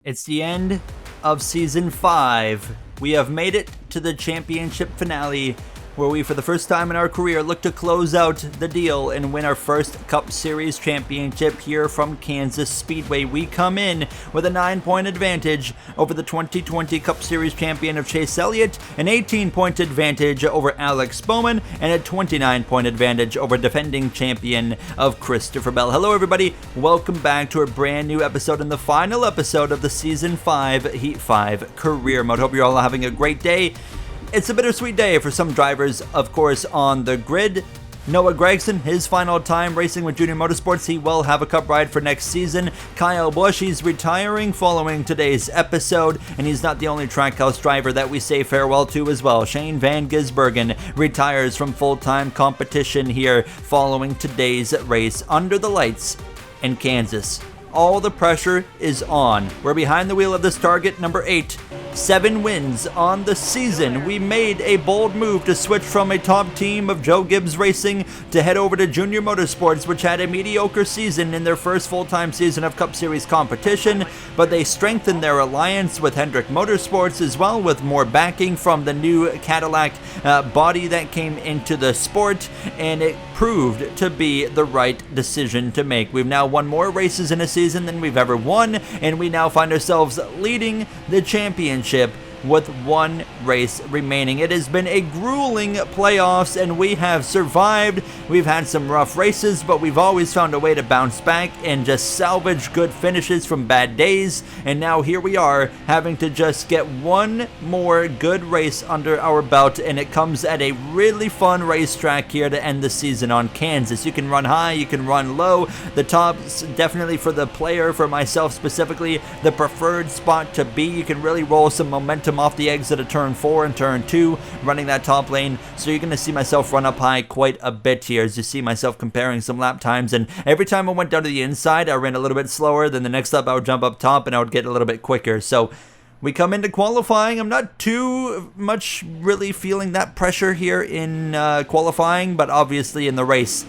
It's the end of Season 5. We have made it to the championship finale, where we, for the first time in our career, look to close out the deal and win our first Cup Series championship here from Kansas Speedway. We come in with a 9-point advantage over the 2020 Cup Series champion of Chase Elliott, an 18-point advantage over Alex Bowman, and a 29-point advantage over defending champion of Christopher Bell. Hello everybody, welcome back to a brand new episode and the final episode of the Season 5 Heat 5 Career Mode. Hope you're all having a great day. It's a bittersweet day for some drivers, of course, on the grid. Noah Gragson, his final time racing with Junior Motorsports. He will have a cup ride for next season. Kyle Busch, he's retiring following today's episode, and he's not the only Trackhouse driver that we say farewell to as well. Shane Van Gisbergen retires from full-time competition here following today's race under the lights in Kansas. All the pressure is on. We're behind the wheel of this target, number 8. 7 wins on the season. We made a bold move to switch from a top team of Joe Gibbs Racing to head over to Junior Motorsports, which had a mediocre season in their first full-time season of Cup Series competition, but they strengthened their alliance with Hendrick Motorsports as well, with more backing from the new Cadillac body that came into the sport, and it proved to be the right decision to make. We've now won more races in a season than we've ever won, and we now find ourselves leading the championship with 1 race remaining. It has been a grueling playoffs, and we have survived. We've had some rough races, but we've always found a way to bounce back and just salvage good finishes from bad days. And now here we are, having to just get 1 more good race under our belt, and it comes at a really fun racetrack here to end the season on Kansas. You can run high, you can run low. The top's definitely, for the player, for myself specifically, the preferred spot to be. You can really roll some momentum off the exit of turn 4 and turn 2, running that top lane. So you're going to see myself run up high quite a bit here, as you see myself comparing some lap times. And every time I went down to the inside, I ran a little bit slower. Then the next lap I would jump up top and I would get a little bit quicker. So we come into qualifying. I'm not too much really feeling that pressure here in qualifying, but obviously in the race,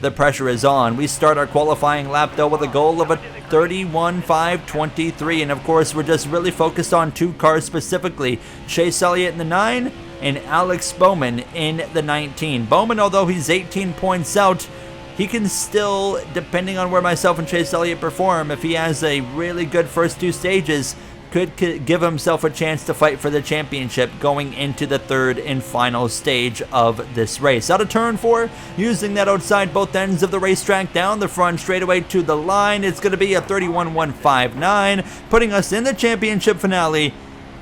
the pressure is on. We start our qualifying lap though with a goal of a 31.523, and of course we're just really focused on 2 cars specifically, Chase Elliott in the 9 and Alex Bowman in the 19. Bowman, although he's 18 points out, he can still, depending on where myself and Chase Elliott perform, if he has a really good first 2 stages, could give himself a chance to fight for the championship going into the 3rd and final stage of this race. Out of turn 4, using that outside both ends of the racetrack, down the front straightaway to the line. It's going to be a 31.159, putting us in the championship finale,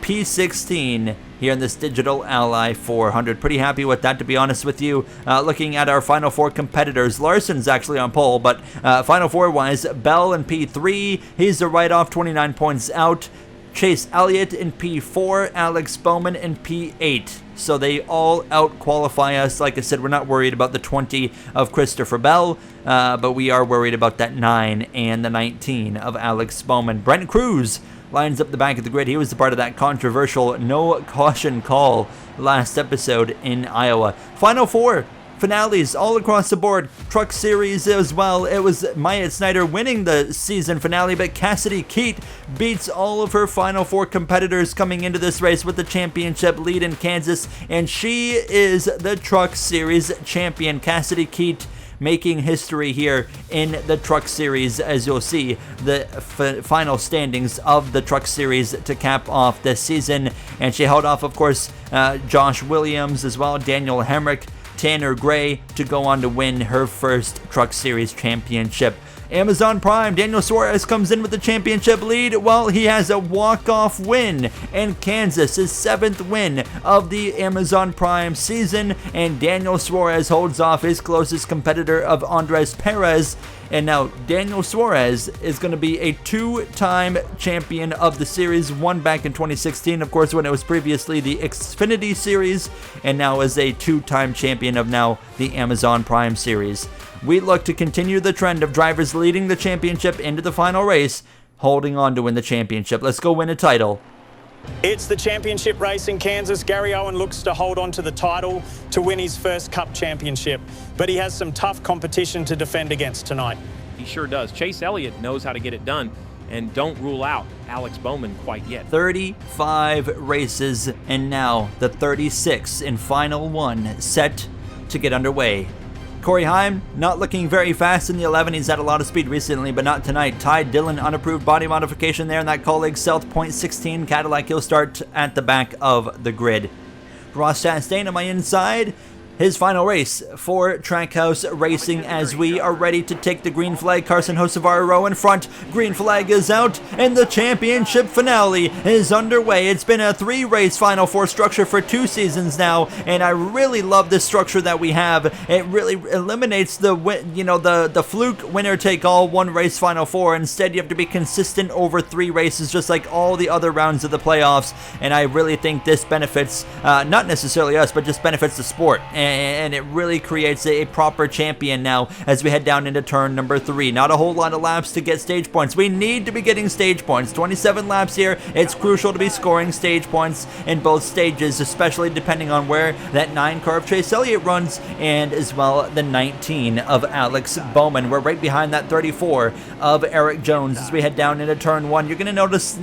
P16, here in this Digital Ally 400. Pretty happy with that, to be honest with you. Looking at our Final 4 competitors, Larson's actually on pole, but Final 4-wise, Bell in P3, he's a write-off, 29 points out. Chase Elliott in P4, Alex Bowman in P8. So they all out-qualify us. Like I said, we're not worried about the 20 of Christopher Bell, but we are worried about that 9 and the 19 of Alex Bowman. Brent Cruz lines up the back of the grid. He was a part of that controversial no caution call last episode in Iowa. Final 4 finales all across the board. Truck Series as well. It was Maya Snyder winning the season finale, but Cassidy Keat beats all of her Final 4 competitors coming into this race with the championship lead in Kansas, and she is the Truck Series champion. Cassidy Keat making history here in the Truck Series, as you'll see the final standings of the Truck Series to cap off this season. And she held off, of course, Josh Williams as well, Daniel Hemrick, Tanner Gray, to go on to win her first Truck Series championship. Amazon Prime, Daniel Suarez comes in with the championship lead. Well, he has a walk-off win in Kansas, his 7th win of the Amazon Prime season, and Daniel Suarez holds off his closest competitor of Andres Perez. And now Daniel Suarez is going to be a 2-time champion of the series, one back in 2016, of course, when it was previously the Xfinity Series, and now is a 2-time champion of now the Amazon Prime Series. We look to continue the trend of drivers leading the championship into the final race, holding on to win the championship. Let's go win a title. It's the championship race in Kansas. Gary Owen looks to hold on to the title to win his first Cup championship, but he has some tough competition to defend against tonight. He sure does. Chase Elliott knows how to get it done. and don't rule out Alex Bowman quite yet. 35 races, and now the 36th and final one set to get underway. Corey Heim, not looking very fast in the 11. He's had a lot of speed recently, but not tonight. Ty Dillon, unapproved body modification there in that colleague South Point 16 Cadillac. He'll start at the back of the grid. Ross Chastain on my inside. His final race for Trackhouse Racing as we are ready to take the green flag. Carson Hocevar in front. Green flag is out, and the championship finale is underway. It's been a 3-race Final Four structure for 2 seasons now, and I really love this structure that we have. It really eliminates the fluke winner-take-all 1-race Final Four. Instead, you have to be consistent over 3 races, just like all the other rounds of the playoffs. And I really think this benefits not necessarily us, but just benefits the sport. And it really creates a proper champion now as we head down into turn number 3. Not a whole lot of laps to get stage points. We need to be getting stage points. 27 laps here. It's crucial to be scoring stage points in both stages, especially depending on where that 9 car of Chase Elliott runs, and as well the 19 of Alex Bowman. We're right behind that 34 of Eric Jones as we head down into turn 1. You're going to notice,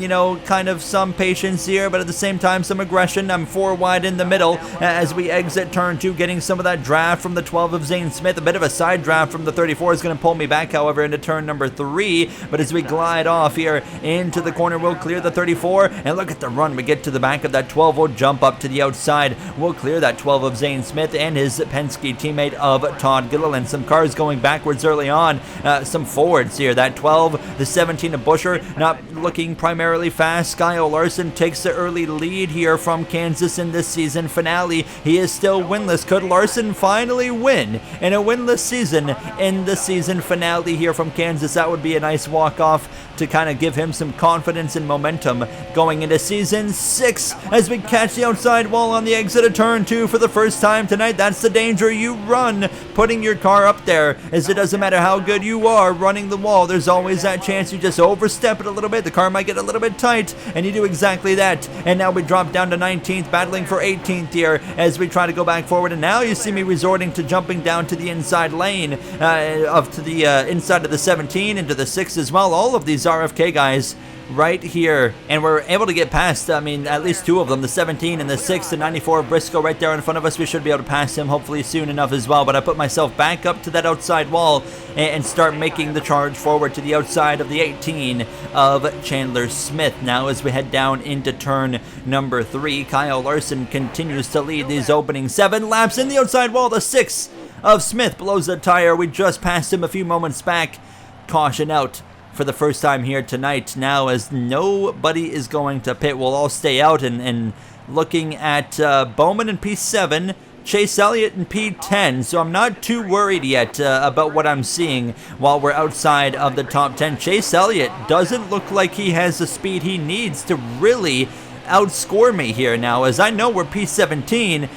kind of some patience here, but at the same time some aggression. I'm 4 wide in the middle as we exit turn 2, getting some of that draft from the 12 of Zane Smith. A bit of a side draft from the 34 is going to pull me back, however, into turn number 3. But as we glide off here into the corner, we'll clear the 34. And look at the run. We get to the back of that 12. We'll jump up to the outside. We'll clear that 12 of Zane Smith and his Penske teammate of Todd Gilliland. Some cars going backwards early on. Some forwards here. That 12, the 17 of Buescher, not looking primarily fast. Kyle Larson takes the early lead here from Kansas in this season finale. He is still winless. Could Larson finally win in a winless season in the season finale here from Kansas? That would be a nice walk-off to kind of give him some confidence and momentum going into season 6 as we catch the outside wall on the exit of turn 2 for the first time tonight. That's the danger you run, putting your car up there, as it doesn't matter how good you are running the wall. There's always that chance you just overstep it a little bit. The car might get a little bit tight, and you do exactly that. And now we drop down to 19th, battling for 18th here as we try to go back forward. And now you see me resorting to jumping down to the inside lane, inside of the 17 into the 6 as well. All of these RFK guys right here, and we're able to get past, at least 2 of them, the 17 and the 6, the 94 of Briscoe right there in front of us. We should be able to pass him hopefully soon enough as well, but I put myself back up to that outside wall and start making the charge forward to the outside of the 18 of Chandler Smith. Now as we head down into turn number 3, Kyle Larson continues to lead these opening 7 laps in the outside wall. The 6 of Smith blows a tire. We just passed him a few moments back. Caution out for the first time here tonight. Now as nobody is going to pit, we'll all stay out and looking at Bowman in P7, Chase Elliott in P10, so I'm not too worried yet about what I'm seeing while we're outside of the top 10. Chase Elliott doesn't look like he has the speed he needs to really outscore me here now, as I know we're P17,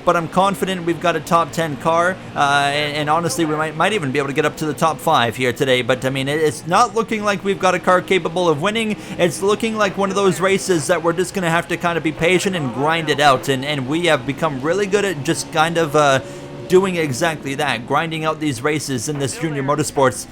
but I'm confident we've got a top 10 car, and honestly we might even be able to get up to the top 5 here today. But it's not looking like we've got a car capable of winning. It's looking like one of those races that we're just going to have to kind of be patient and grind it out, and we have become really good at just kind of doing exactly that, grinding out these races in this Junior Motorsports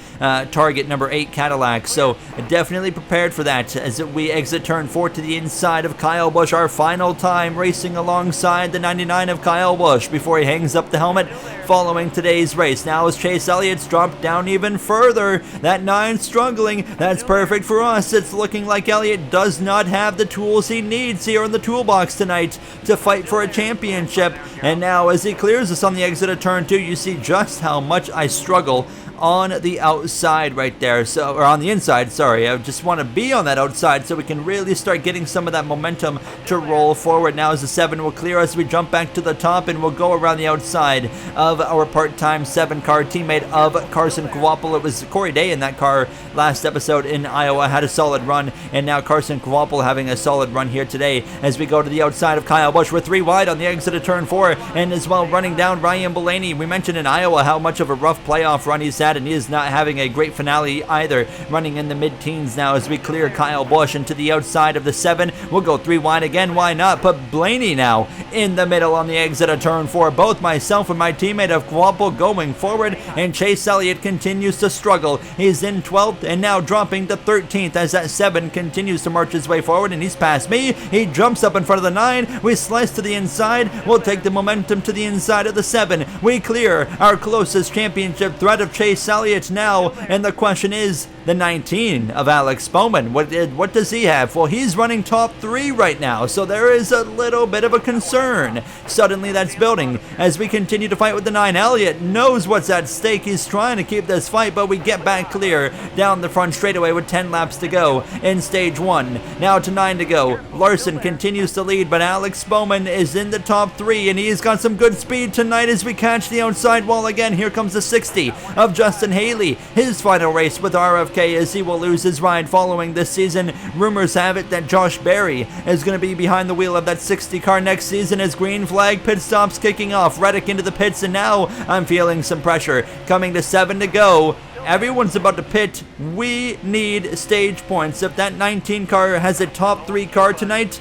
Target number 8 Cadillac. So definitely prepared for that as we exit turn 4 to the inside of Kyle Busch. Our final time racing alongside the 99 of Kyle Busch before he hangs up the helmet following today's race. Now as Chase Elliott's dropped down even further, that 9 struggling. That's perfect for us. It's looking like Elliott does not have the tools he needs here in the toolbox tonight to fight for a championship. And now as he clears us on the exit of turn 2, you see just how much I struggle on the outside right there, or on the inside, sorry. I just want to be on that outside so we can really start getting some of that momentum to roll forward. Now as the 7 will clear us, we jump back to the top and we'll go around the outside of our part-time 7-car teammate of Carson Kvapil. It was Corey Day in that car last episode in Iowa, had a solid run, and now Carson Kvapil having a solid run here today as we go to the outside of Kyle Busch. We're 3 wide on the exit of turn 4, and as well running down Ryan Blaney. We mentioned in Iowa how much of a rough playoff run he's had. at, and he is not having a great finale either. Running in the mid-teens now as we clear Kyle Busch into the outside of the 7. We'll go 3 wide again, why not? Put Blaney now in the middle on the exit of turn 4. Both myself and my teammate of Quample going forward, and Chase Elliott continues to struggle. He's in 12th and now dropping to 13th as that 7 continues to march his way forward, and he's past me. He jumps up in front of the 9. We slice to the inside. We'll take the momentum to the inside of the 7. We clear our closest championship threat of Chase Elliott now, and the question is the 19 of Alex Bowman. What does he have? Well, he's running top 3 right now, so there is a little bit of a concern. Suddenly that's building as we continue to fight with the 9. Elliott knows what's at stake. He's trying to keep this fight, but we get back clear down the front straightaway with 10 laps to go in stage 1. Now to 9 to go. Larson continues to lead, but Alex Bowman is in the top 3, and he's got some good speed tonight as we catch the outside wall again. Here comes the 60 of Justin Haley. His final race with RFK as he will lose his ride following this season. Rumors have it that Josh Berry is going to be behind the wheel of that 60 car next season as green flag pit stops kicking off. Reddick into the pits, and now I'm feeling some pressure. Coming to 7 to go. Everyone's about to pit. We need stage points. If that 19 car has a top 3 car tonight,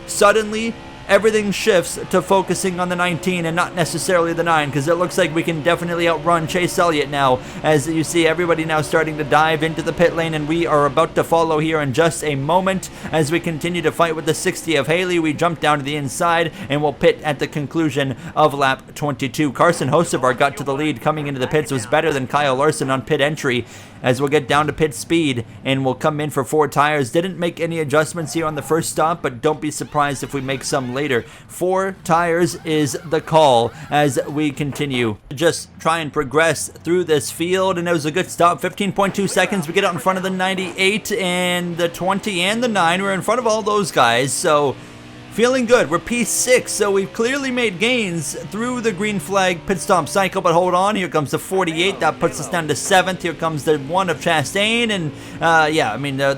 suddenly everything shifts to focusing on the 19 and not necessarily the 9, because it looks like we can definitely outrun Chase Elliott now, as you see everybody now starting to dive into the pit lane, and we are about to follow here in just a moment as we continue to fight with the 60 of Haley. We jump down to the inside and we'll pit at the conclusion of lap 22. Carson Hocevar got to the lead coming into the pits, was better than Kyle Larson on pit entry, as we'll get down to pit speed and we'll come in for 4 tires. Didn't make any adjustments here on the first stop, but don't be surprised if we make some later. 4 tires is the call as we continue to just try and progress through this field, and it was a good stop. 15.2 seconds. We get out in front of the 98 and the 20 and the 9. We're in front of all those guys, so feeling good. We're P6, so we've clearly made gains through the green flag pit stop cycle, but hold on. Here comes the 48. That puts us down to 7th. Here comes the 1 of Chastain, and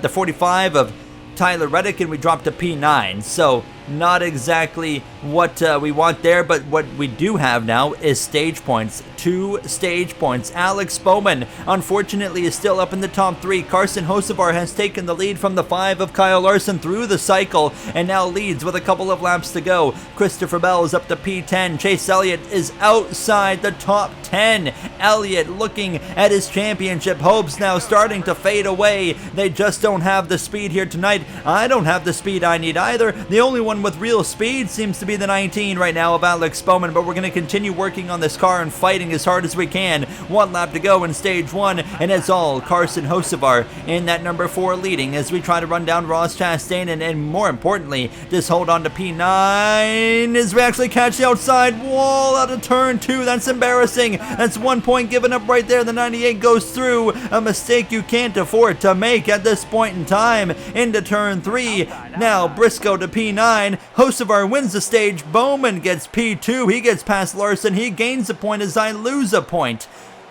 the 45 of Tyler Reddick, and we drop to P9. So not exactly what we want there, but what we do have now is stage points. 2 stage points. Alex Bowman, unfortunately, is still up in the top 3. Carson Hocevar has taken the lead from the 5 of Kyle Larson through the cycle and now leads with a couple of laps to go. Christopher Bell is up to P10. Chase Elliott is outside the top 10. Elliott looking at his championship hopes now starting to fade away. They just don't have the speed here tonight. I don't have the speed I need either. The only one with real speed seems to be the 19 right now of Alex Bowman, but we're going to continue working on this car and fighting as hard as we can. 1 lap to go in stage 1, and it's all Carson Hocevar in that number 4 leading as we try to run down Ross Chastain and more importantly, just hold on to P9 as we actually catch the outside wall out of turn 2. That's embarrassing. That's 1 point given up right there. The 98 goes through. A mistake you can't afford to make at this point in time. Into turn 3. Now Briscoe to P9. Hocevar wins the stage. Bowman gets P2. He gets past Larson. He gains a point as I lose a point.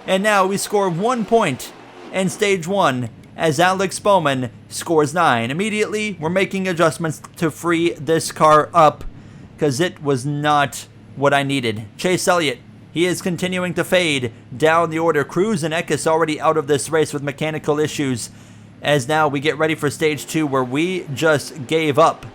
And now we score 1 point in stage 1 as Alex Bowman scores 9. Immediately, we're making adjustments to free this car up because it was not what I needed. Chase Elliott, he is continuing to fade down the order. Cruz and Eckes already out of this race with mechanical issues, as now we get ready for stage 2 where we just gave up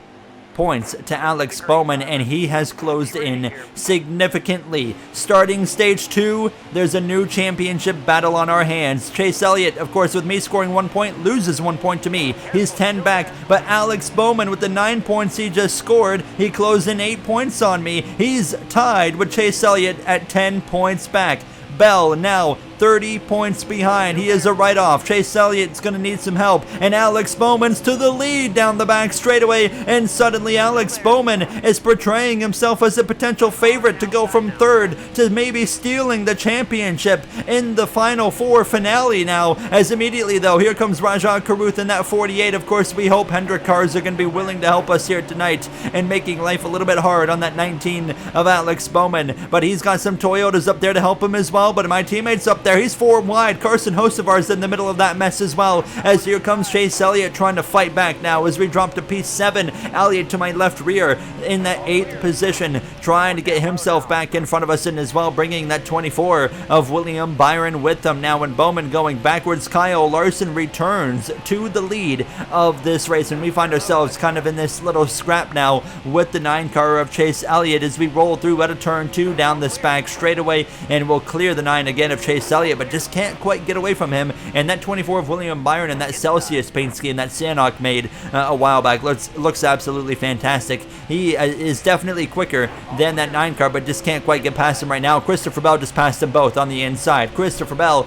points to Alex Bowman, and he has closed in significantly. Starting stage 2, there's a new championship battle on our hands. Chase Elliott, of course, with me scoring 1 point, loses 1 point to me. He's 10 back, but Alex Bowman with the 9 points he just scored, he closed in 8 points on me. He's tied with Chase Elliott at 10 points back. Bell now 30 points behind. He is a write-off. Chase Elliott's going to need some help. And Alex Bowman's to the lead down the back straightaway. And suddenly Alex Bowman is portraying himself as a potential favorite to go from 3rd to maybe stealing the championship in the Final 4 finale now. As immediately, though, here comes Rajah Caruth in that 48. Of course, we hope Hendrick cars are going to be willing to help us here tonight and making life a little bit hard on that 19 of Alex Bowman. But he's got some Toyotas up there to help him as well. But my teammates up there there. He's 4 wide. Carson Hocevar's in the middle of that mess as well, as here comes Chase Elliott trying to fight back now as we drop to P7. Elliott to my left rear in that 8th position, trying to get himself back in front of us, and as well bringing that 24 of William Byron with them now. And Bowman going backwards, Kyle Larson returns to the lead of this race, and we find ourselves kind of in this little scrap now with the 9 car of Chase Elliott as we roll through at a turn 2 down this back straightaway, and we'll clear the 9 again of Chase Elliott, but just can't quite get away from him. And that 24 of William Byron and that Celsius paint scheme that Sanok made a while back looks absolutely fantastic. He is definitely quicker than that 9 car, but just can't quite get past him right now. Christopher Bell just passed them both on the inside. Christopher Bell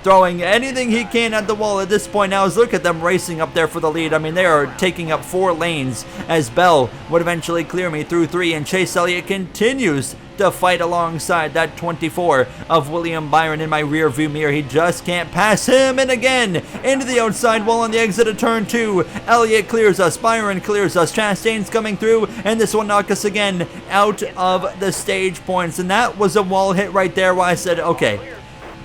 throwing anything he can at the wall at this point now. As look at them racing up there for the lead. I mean, they are taking up 4 lanes as Bell would eventually clear me through 3, and Chase Elliott continues to fight alongside that 24 of William Byron in my rear view mirror. He just can't pass him, and again into the outside wall on the exit of turn 2. Elliott clears us, Byron clears us, Chastain's coming through, and this will knock us again out of the stage points. And that was a wall hit right there where I said, okay,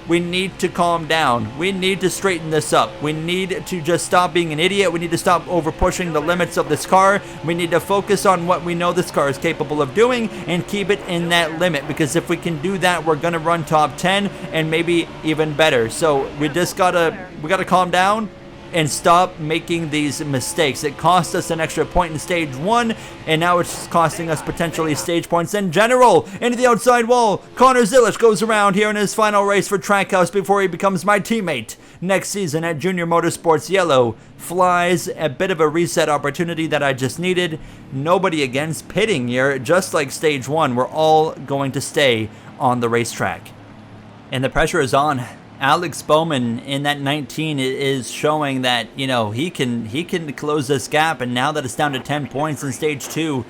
we need to calm down. We need to straighten this up. We need to just stop being an idiot. We need to stop over pushing the limits of this car. We need to focus on what we know this car is capable of doing and keep it in that limit, because if we can do that, we're going to run top 10 and maybe even better. So we just gotta calm down and stop making these mistakes. It cost us an extra point in stage 1, and now it's costing us potentially stage points in general. Into the outside wall, Connor Zilish goes around here in his final race for Trackhouse before he becomes my teammate next season at Junior Motorsports Yellow. Flies, a bit of a reset opportunity that I just needed. Nobody against pitting here, just like stage 1. We're all going to stay on the racetrack, and the pressure is on. Alex Bowman in that 19 is showing that, you know, he can close this gap, and now that it's down to 10 points in stage 2,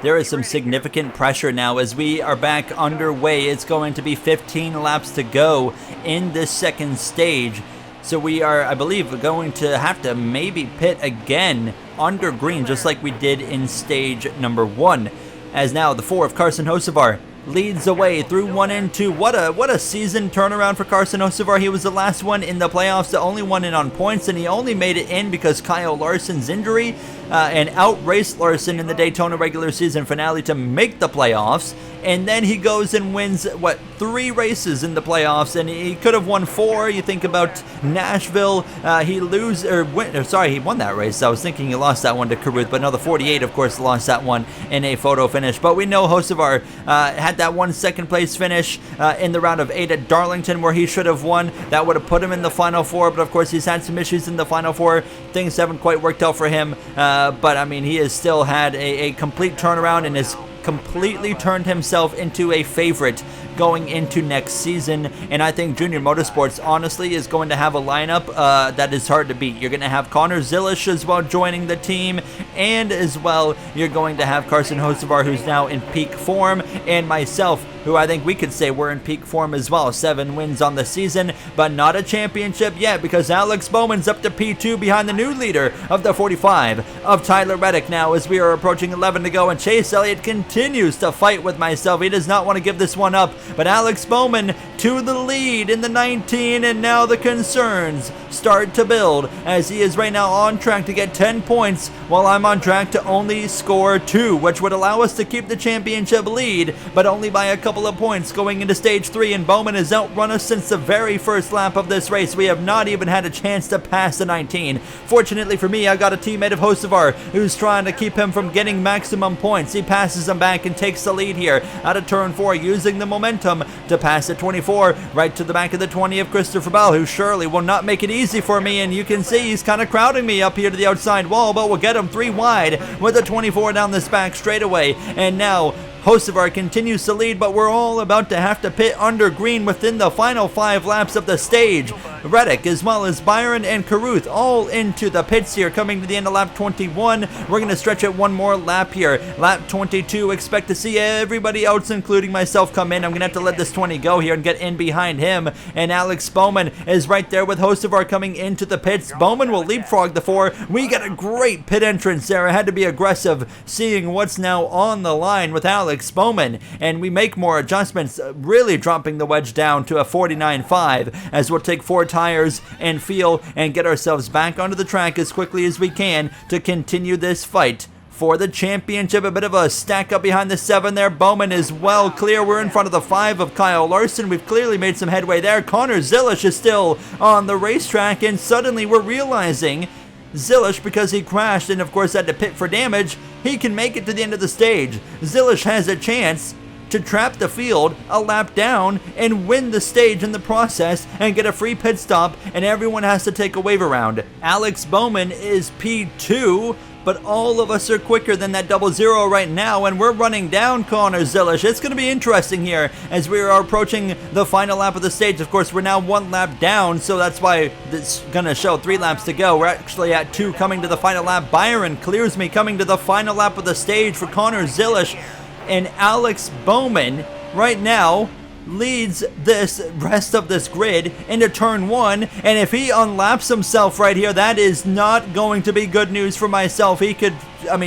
there is some significant pressure now as we are back underway. It's going to be 15 laps to go in this second stage. So we are, I believe, going to have to maybe pit again under green, just like we did in stage number 1. As now the 4 of Carson Hocevar leads the way through 1 and 2. What a season turnaround for Carson Hocevar. He was the last one in the playoffs, the only one in on points, and he only made it in because Kyle Larson's injury and outraced Larson in the Daytona regular season finale to make the playoffs. And then he goes and wins, 3 races in the playoffs, and he could have won 4. You think about Nashville, he won that race. I was thinking he lost that one to Koop, but no, the 48, of course, lost that one in a photo finish. But we know Hocevar had that 1 second place finish in the round of 8 at Darlington where he should have won. That would have put him in the final 4, but of course he's had some issues in the final 4. Things haven't quite worked out for him, but I mean, he has still had a complete turnaround and has completely turned himself into a favorite going into next season. And I think Junior Motorsports honestly is going to have a lineup that is hard to beat. You're going to have Connor Zilish as well joining the team, and as well you're going to have Carson Hocevar, who's now in peak form, and myself, who I think we could say we're in peak form as well. 7 wins on the season, but not a championship yet, because Alex Bowman's up to P2 behind the new leader of the 45 of Tyler Reddick now as we are approaching 11 to go, and Chase Elliott continues to fight with myself. He does not want to give this one up, but Alex Bowman to the lead in the 19, and now the concerns start to build as he is right now on track to get 10 points while I'm on track to only score 2, which would allow us to keep the championship lead, but only by a couple of points going into stage 3. And Bowman has outrun us since the very first lap of this race. We have not even had a chance to pass the 19. Fortunately for me, I got a teammate of Hocevar who's trying to keep him from getting maximum points. He passes him back and takes the lead here out of turn 4, using the momentum to pass at 24 right to the back of the 20 of Christopher Bell, who surely will not make it easy for me. And you can see he's kind of crowding me up here to the outside wall, but we'll get him 3 wide with a 24 down this back straightaway. And now Hocevar continues to lead, but we're all about to have to pit under green within the final 5 laps of the stage. Reddick, as well as Byron and Caruth, all into the pits here, coming to the end of lap 21. We're going to stretch it one more lap here. Lap 22, expect to see everybody else, including myself, come in. I'm going to have to let this 20 go here and get in behind him. And Alex Bowman is right there with Hocevar coming into the pits. Bowman will leapfrog the 4. We get a great pit entrance there. I had to be aggressive, seeing what's now on the line with Alex Bowman. And we make more adjustments, really dropping the wedge down to a 49.5, as we'll take 4 tires and feel and get ourselves back onto the track as quickly as we can to continue this fight for the championship. A bit of a stack up behind the 7 there. Bowman is well clear. We're in front of the 5 of Kyle Larson. We've clearly made some headway there. Connor Zilish is still on the racetrack, and suddenly we're realizing Zilish, because he crashed and of course had to pit for damage, he can make it to the end of the stage. Zilish has a chance to trap the field a lap down and win the stage in the process and get a free pit stop, and everyone has to take a wave around. Alex Bowman is P2, but all of us are quicker than that 00 right now, and we're running down Connor Zilish. It's going to be interesting here as we are approaching the final lap of the stage. Of course, we're now 1 lap down, so that's why it's going to show 3 laps to go. We're actually at 2 coming to the final lap. Byron clears me coming to the final lap of the stage for Connor Zilish, and Alex Bowman right now leads this rest of this grid into turn 1, and if he unlaps himself right here, that is not going to be good news for myself. He could,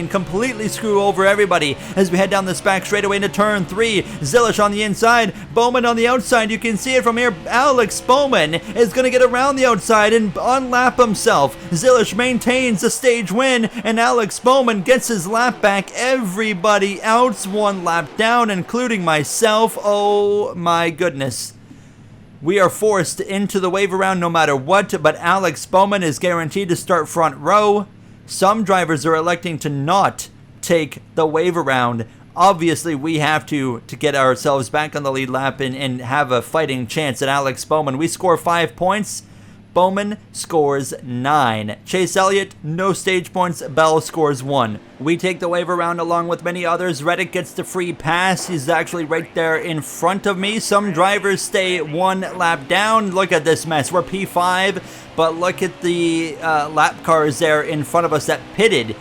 completely screw over everybody as we head down this back straightaway into turn 3. Zilish on the inside, Bowman on the outside. You can see it from here. Alex Bowman is going to get around the outside and unlap himself. Zilish maintains the stage win, and Alex Bowman gets his lap back. Everybody else 1 lap down, including myself. Oh my goodness. We are forced into the wave around no matter what, but Alex Bowman is guaranteed to start front row. Some drivers are electing to not take the wave around. Obviously, we have to get ourselves back on the lead lap and have a fighting chance at Alex Bowman. We score 5 points. Bowman scores 9. Chase Elliott, no stage points. Bell scores 1. We take the wave around along with many others. Reddick gets the free pass. He's actually right there in front of me. Some drivers stay 1 lap down. Look at this mess. We're P5, but look at the lap cars there in front of us that pitted.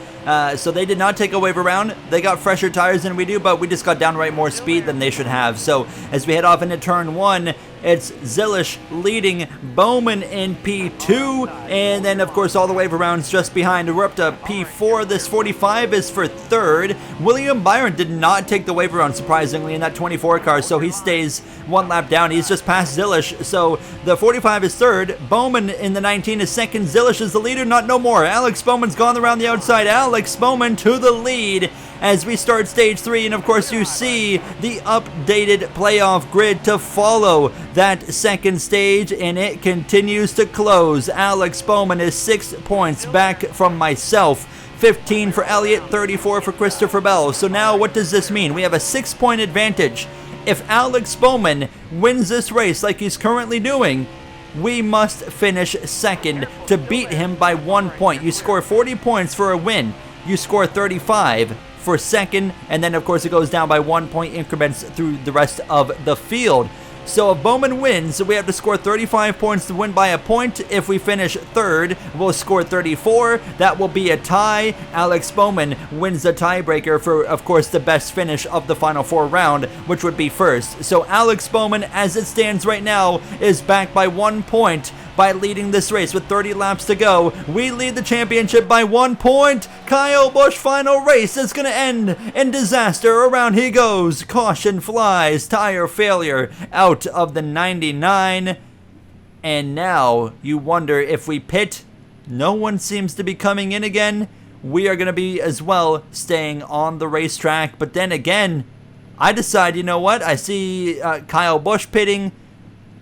So they did not take a wave around. They got fresher tires than we do, but we just got downright more speed than they should have. So as we head off into turn 1, it's Zilish leading Bowman in P2, and then of course all the wave arounds just behind. We're up to P4. This 45 is for 3rd. William Byron did not take the wave around, surprisingly, in that 24 car, so he stays 1 lap down. He's just past Zilish, so the 45 is 3rd. Bowman in the 19 is 2nd. Zilish is the leader, not no more. Alex Bowman's gone around the outside. Alex Bowman to the lead as we start stage 3, and of course you see the updated playoff grid to follow that 2nd stage, and it continues to close. Alex Bowman is 6 points back from myself. 15 for Elliott, 34 for Christopher Bell. So now what does this mean? We have a 6-point advantage. If Alex Bowman wins this race like he's currently doing, we must finish 2nd to beat him by 1 point. You score 40 points for a win. You score 35 for 2nd, and then of course it goes down by 1 point increments through the rest of the field. So if Bowman wins, we have to score 35 points to win by a point. If we finish 3rd, we'll score 34. That will be a tie. Alex Bowman wins the tiebreaker for, of course, the best finish of the final 4 round, which would be 1st. So Alex Bowman, as it stands right now, is back by 1 point by leading this race with 30 laps to go. We lead the championship by 1 point. Kyle Busch final race is going to end in disaster. Around he goes. Caution flies. Tire failure out of the 99. And now you wonder if we pit. No one seems to be coming in again. We are going to be as well staying on the racetrack. But then again, I decide, you know what? I see Kyle Busch pitting.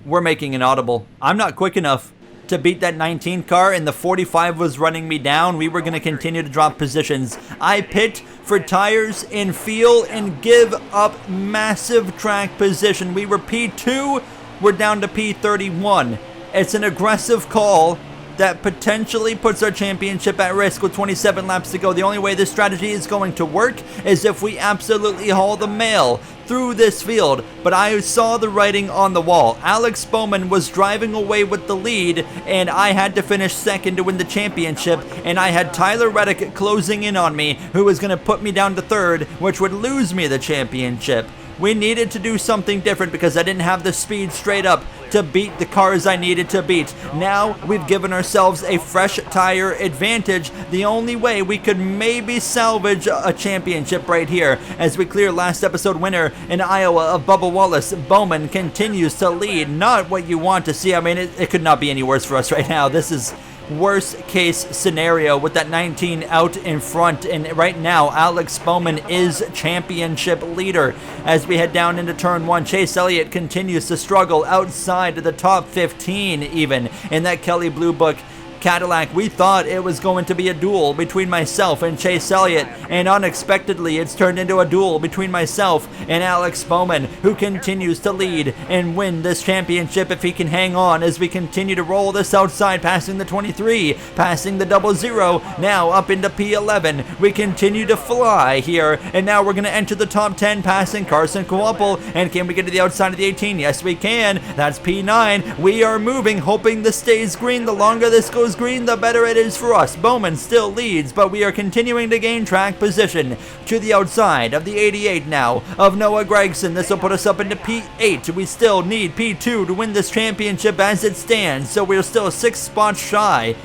We're making an audible. I'm not quick enough to beat that 19 car, and the 45 was running me down. We were going to continue to drop positions. I pit for tires and fuel and give up massive track position. We were P2. We're down to P31. It's an aggressive call, that potentially puts our championship at risk with 27 laps to go. The only way this strategy is going to work is if we absolutely haul the mail through this field, but I saw the writing on the wall. Alex Bowman was driving away with the lead, and I had to finish second to win the championship, and I had Tyler Reddick closing in on me, who was going to put me down to third, which would lose me the championship. We needed to do something different because I didn't have the speed straight up to beat the cars I needed to beat. Now we've given ourselves a fresh tire advantage. The only way we could maybe salvage a championship right here as we clear last episode winner in Iowa of Bubba Wallace. Bowman continues to lead. Not what you want to see. I mean, it could not be any worse for us right now. This is worst case scenario with that 19 out in front, and right now Alex Bowman is championship leader. As we head down into turn 1, Chase Elliott continues to struggle outside of the top 15 even in that Kelly Blue Book Cadillac. We thought it was going to be a duel between myself and Chase Elliott, and unexpectedly it's turned into a duel between myself and Alex Bowman, who continues to lead and win this championship if he can hang on as we continue to roll this outside, passing the 23, passing the 00, now up into P11. We continue to fly here, and now we're going to enter the top 10, passing Carson Coopel. And can we get to the outside of the 18? Yes, we can. That's P9. We are moving, hoping this stays green. The longer this goes green, the better it is for us. Bowman still leads, but we are continuing to gain track position to the outside of the 88 now of Noah Gregson. This will put us up into P8. We still need P2 to win this championship as it stands, so we're still 6 spots shy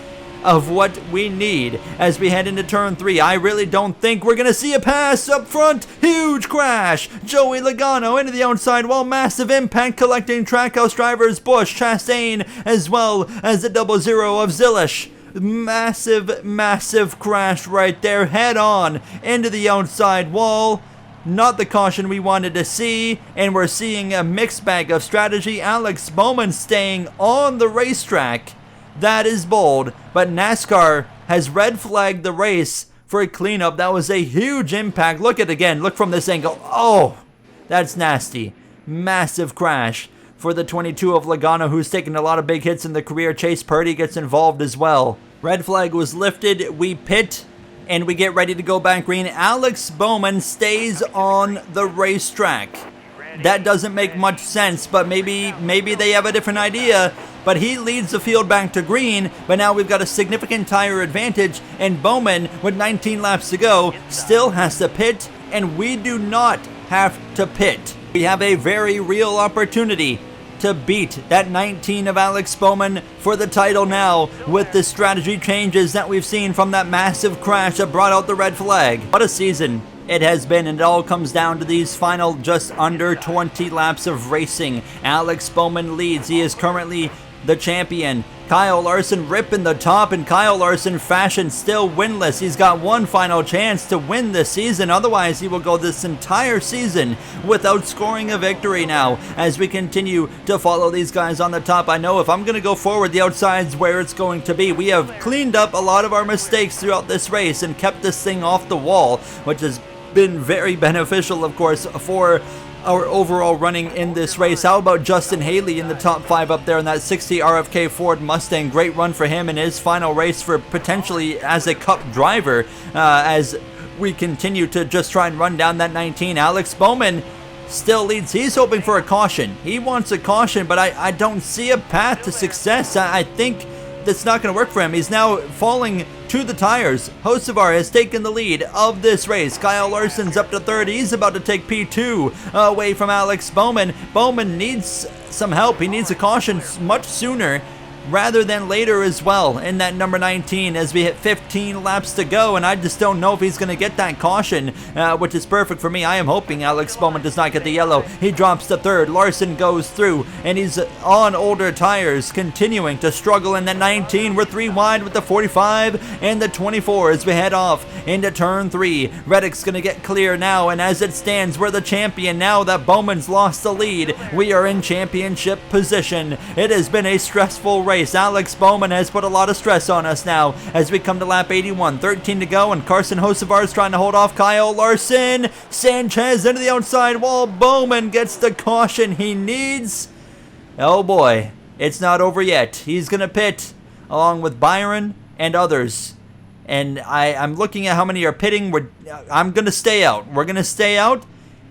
of what we need as we head into turn 3. I really don't think we're gonna see a pass up front. Huge crash. Joey Logano into the outside wall. Massive impact collecting Trackhouse drivers Bush, Chastain, as well as the 00 of Zilish. Massive crash right there, head on into the outside wall. Not the caution we wanted to see, and we're seeing a mixed bag of strategy. Alex Bowman staying on the racetrack. That is bold, but NASCAR has red flagged the race for a cleanup. That was a huge impact. Look at it again. Look from this angle. Oh, that's nasty. Massive crash for the 22 of Logano, who's taken a lot of big hits in the career. Chase Purdy gets involved as well. Red flag was lifted. We pit, and we get ready to go back green. Alex Bowman stays on the racetrack. That doesn't make much sense, but maybe they have a different idea. But he leads the field back to green, but now we've got a significant tire advantage, and Bowman, with 19 laps to go, still has to pit, and we do not have to pit. We have a very real opportunity to beat that 19 of Alex Bowman for the title now with the strategy changes that we've seen from that massive crash that brought out the red flag. What a season it has been, and it all comes down to these final just under 20 laps of racing. Alex Bowman leads. He is currently the champion. Kyle Larson ripping the top in Kyle Larson fashion, still winless. He's got one final chance to win this season. Otherwise, he will go this entire season without scoring a victory now as we continue to follow these guys on the top. I know if I'm going to go forward, the outside's where it's going to be. We have cleaned up a lot of our mistakes throughout this race and kept this thing off the wall, which has been very beneficial, of course, for our overall running in this race. How about Justin Haley in the top 5 up there in that 60 RFK Ford Mustang? Great run for him in his final race for potentially as a Cup driver as we continue to just try and run down that 19. Alex Bowman still leads. He's hoping for a caution. He wants a caution, but I don't see a path to success. I think that's not going to work for him. He's now falling to the tires. Hocevar has taken the lead of this race. Kyle Larson's up to third. He's about to take P2 away from Alex Bowman. Bowman needs some help. He needs a caution much sooner rather than later as well in that number 19 as we hit 15 laps to go, and I just don't know if he's going to get that caution, which is perfect for me. I am hoping Alex Bowman does not get the yellow. He drops to third. Larson goes through, and he's on older tires, continuing to struggle in that 19. We're 3 wide with the 45 and the 24 as we head off into turn 3. Reddick's going to get clear now, and as it stands, we're the champion now that Bowman's lost the lead. We are in championship position. It has been a stressful race. Alex Bowman has put a lot of stress on us now as we come to lap 81. 13 to go, and Carson Hocevar is trying to hold off Kyle Larson. Sanchez into the outside wall. Bowman gets the caution he needs. Oh boy, it's not over yet. He's going to pit along with Byron and others. And I'm looking at how many are pitting. I'm going to stay out. We're going to stay out.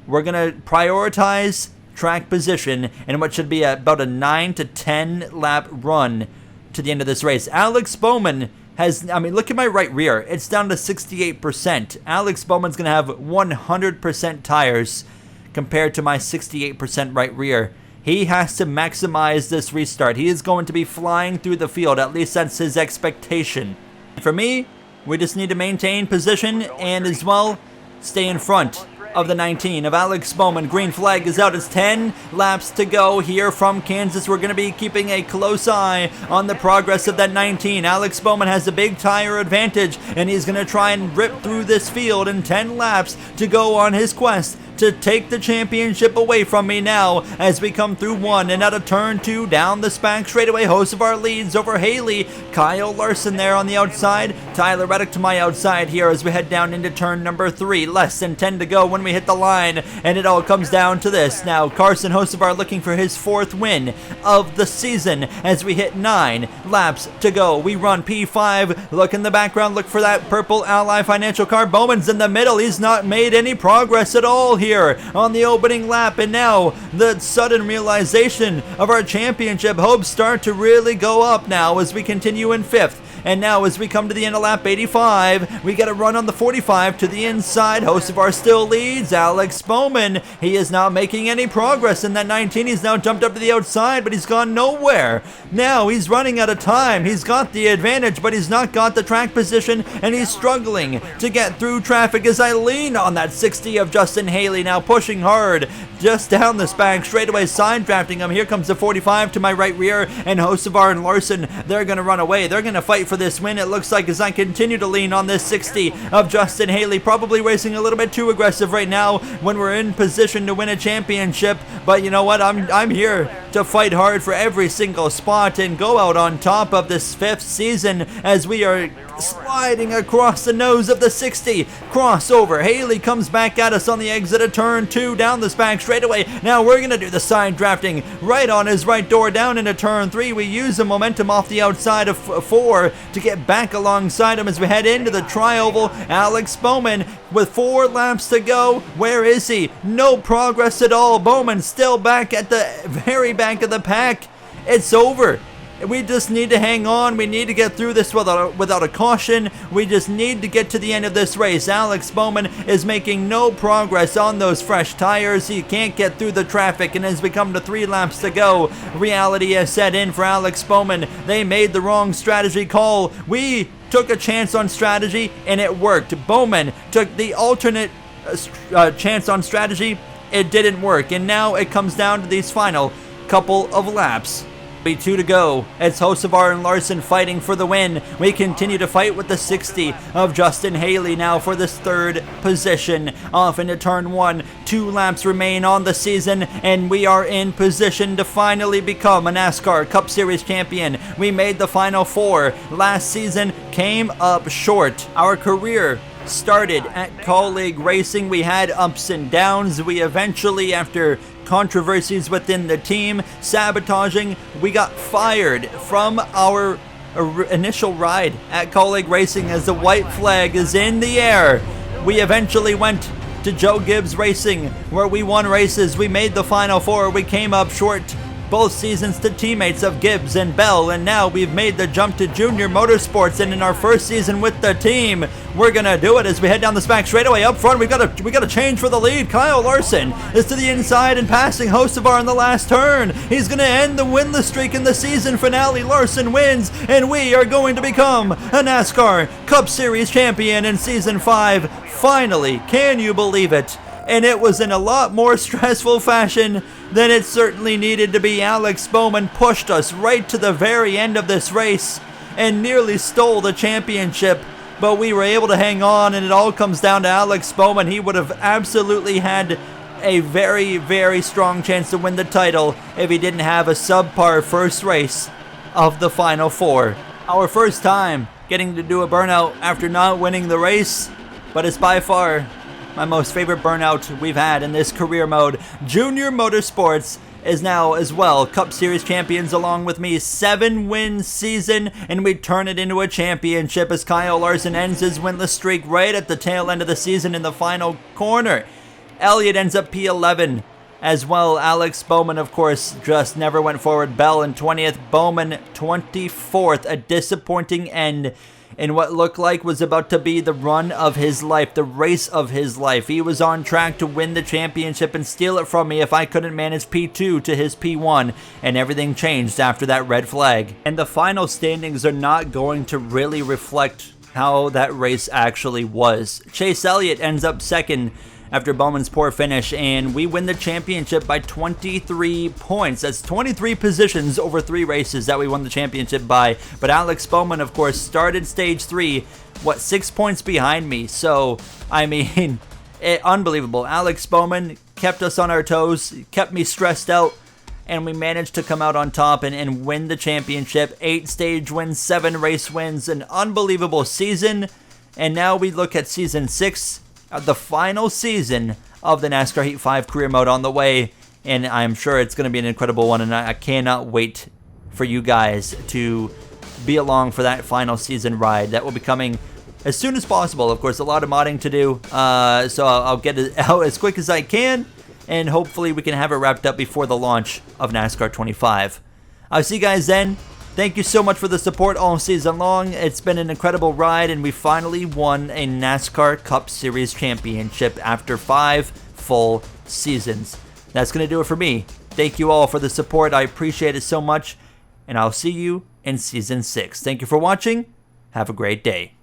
We're going to prioritize track position in what should be about a 9 to 10 lap run to the end of this race. Alex Bowman has, I mean, look at my right rear. It's down to 68%. Alex Bowman's going to have 100% tires compared to my 68% right rear. He has to maximize this restart. He is going to be flying through the field. At least that's his expectation. For me, we just need to maintain position and as well stay in front of the 19 of Alex Bowman. Green flag is out. It's 10 laps to go here from Kansas. We're going to be keeping a close eye on the progress of that 19. Alex Bowman has a big tire advantage, and he's going to try and rip through this field in 10 laps to go on his quest to take the championship away from me now as we come through 1 and out of turn 2 down the SPAC straightaway. Hocevar leads over Haley. Kyle Larson there on the outside. Tyler Reddick to my outside here as we head down into turn number 3. Less than 10 to go when we hit the line, and it all comes down to this. Now Carson Hocevar looking for his 4th win of the season as we hit 9 laps to go. We run P5. Look in the background. Look for that purple Ally Financial car. Bowman's in the middle. He's not made any progress at all here on the opening lap, and now the sudden realization of our championship hopes start to really go up now as we continue in 5th. And now as we come to the end of lap 85, we get a run on the 45 to the inside. Hocevar still leads. Alex Bowman, he is not making any progress in that 19. He's now jumped up to the outside, but he's gone nowhere. Now he's running out of time. He's got the advantage, but he's not got the track position, and he's struggling to get through traffic as I lean on that 60 of Justin Haley, now pushing hard just down the SPAC straightaway, side drafting him. Here comes the 45 to my right rear, and Hocevar and Larson, they're going to run away. They're going to fight for this win, it looks like, as I continue to lean on this 60 of Justin Haley, probably racing a little bit too aggressive right now when we're in position to win a championship. But you know what, I'm here to fight hard for every single spot and go out on top of this 5th season as we are sliding across the nose of the 60. Crossover. Haley comes back at us on the exit of turn 2 down the SPAC straightaway. Now we're going to do the side drafting right on his right door down into turn 3. We use the momentum off the outside of 4 to get back alongside him as we head into the tri-oval. Alex Bowman with 4 laps to go. Where is he? No progress at all. Bowman still back at the very back of the pack. It's over. We just need to hang on. We need to get through this without a caution. We just need to get to the end of this race. Alex Bowman is making no progress on those fresh tires. He can't get through the traffic, and as we come to 3 laps to go, reality has set in for Alex Bowman. They made the wrong strategy call. We took a chance on strategy, and it worked. Bowman took the alternate chance on strategy. It didn't work, and now it comes down to these final couple of laps. 2 to go. It's Hocevar and Larson fighting for the win. We continue to fight with the 60 of Justin Haley now for this 3rd position. Off into turn 1. 2 laps remain on the season, and we are in position to finally become a NASCAR Cup Series champion. We made the final 4. Last season came up short. Our career started at Colleague Racing. We had ups and downs. We eventually, after controversies within the team, sabotaging, we got fired from our initial ride at Colleague Racing as the white flag is in the air. We eventually went to Joe Gibbs Racing, where we won races. We made the final 4. We came up short both seasons to teammates of Gibbs and Bell, and now we've made the jump to Junior Motorsports, and in our first season with the team, we're gonna do it as we head down the SPAC straightaway. Up front, we got to change for the lead. Kyle Larson is to the inside and passing Hocevar in the last turn. He's gonna end the winless streak in the season finale. Larson wins, and we are going to become a NASCAR Cup Series champion in season 5. Finally, can you believe it? And it was in a lot more stressful fashion than it certainly needed to be. Alex Bowman pushed us right to the very end of this race and nearly stole the championship, but we were able to hang on, and it all comes down to Alex Bowman. He would have absolutely had a very, very strong chance to win the title if he didn't have a subpar first race of the final 4. Our first time getting to do a burnout after not winning the race, but it's by far my most favorite burnout we've had in this career mode. Junior Motorsports is now as well Cup Series champions along with me. 7-win season, and we turn it into a championship as Kyle Larson ends his winless streak right at the tail end of the season in the final corner. Elliott ends up P11 as well. Alex Bowman, of course, just never went forward. Bell in 20th, Bowman 24th. A disappointing end in what looked like was about to be the run of his life, the race of his life. He was on track to win the championship and steal it from me if I couldn't manage P2 to his P1, and everything changed after that red flag. And the final standings are not going to really reflect how that race actually was. Chase Elliott ends up second after Bowman's poor finish, and we win the championship by 23 points. That's 23 positions over 3 races that we won the championship by. But Alex Bowman, of course, started stage 3, 6 points behind me. So, I mean, unbelievable. Alex Bowman kept us on our toes, kept me stressed out, and we managed to come out on top and win the championship. 8 stage wins, 7 race wins, an unbelievable season. And now we look at season 6, the final season of the NASCAR Heat 5 career mode on the way, and I'm sure it's going to be an incredible one, and I cannot wait for you guys to be along for that final season ride. That will be coming as soon as possible. Of course, a lot of modding to do, so I'll get it out as quick as I can, and hopefully we can have it wrapped up before the launch of NASCAR 25. I'll see you guys then. Thank you so much for the support all season long. It's been an incredible ride, and we finally won a NASCAR Cup Series championship after 5 full seasons. That's going to do it for me. Thank you all for the support. I appreciate it so much, and I'll see you in Season 6. Thank you for watching. Have a great day.